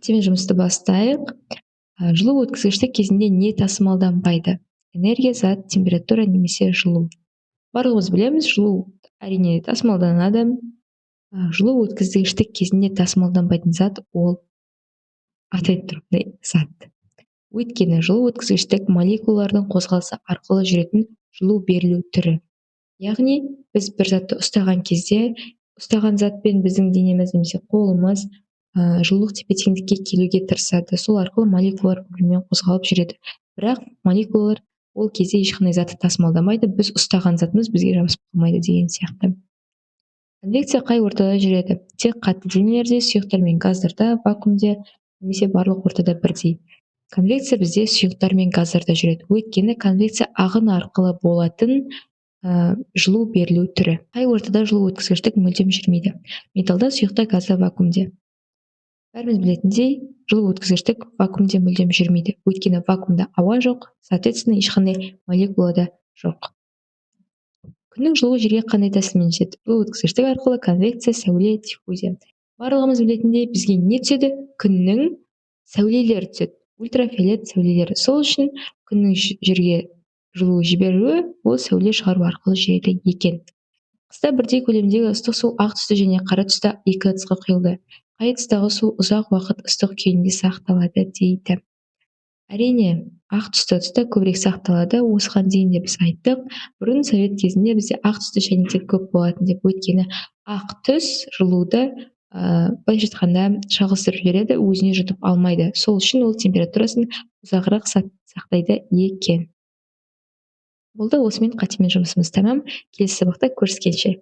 Қатемен жұмысты бастайық. Жылу өткізгіштік кезінде не тасымалданбайды? Энергия, зат, температура немесе жылу. Барлығымыз білеміз, жылу әрине тасымалданады. Жылу өткізгіштік кезінде тасымалданбайтын зат ол атайды тұрғандай зат. Өйткені жылу өткізгіштік молекулалардың қозғалысы арқылы жүретін жылу берілу түрі. Яғни біз бір затты ұстаған кезде, ұстаған затпен біздің денеміз немесе қолымыз жылулық тепе-теңдікке келуге тырысады. Сол арқылы молекулалар бір-бірімен қозғалып жүреді. Бірақ молекулалар ол кезде ешқандай затты тасымалдамайды, біз ұстаған затымыз бізге жабысып қалмайды деген сияқты. Конвекция қай ортада жүреді? Тек қатты денелерде, сұйықтар мен газдарда, вакуумде немесе барлық ортада бірдей. Конвекция бізде сұйықтар мен газдарда жүреді. Өйткені конвекция ағын арқылы болатын жылу берілу түрі. Қай ортада жылу өткізгіштік мүлдем жүрмейді? Металлда, сұйықта, газда, вакуумде. Бәріміз білетіндей, жылу өткізгіштік вакуумде мүлдем жүрмейді. Өйткені вакуумда ауа жоқ, соответственно, ешқандай молекула да жоқ. Күннің жылуы жерге қандай тәсілмен жетеді? Жылу өткізгіштік арқылы конвекция, сәуле, диффузия. Барлығымыз білетіндей, бізге не түседі? Күннің сәулелері түседі. Ультрафиолет сәулелері. Сол үшін күннің жерге жылу жіберуі ол сәуле шығару арқылы жүреді екен. Қыста бірдей көлемдегі ыстық су ақ түсті және қара түсті екі ыдысқа құйылды. Қай ыдыстағы су ұзақ уақыт ыстық күйінде сақталады дейді. Әрине, ақ түсті ыдыста көбірек сақталады. Осыған дейін де біз айттық, бұрын совет кезінде бізде ақ түсті шәйнектер көп болатын деп. Өйткені ақ түс жылуды былайша айтқанда шағылыстырып жібереді, өзіне жұтып алмайды. Сол үшін ол температурасын ұзағырақ сақтайды екен. Болды, осымен қатемен жұмысымыз тәмам. Келесі сабақта көріскенше.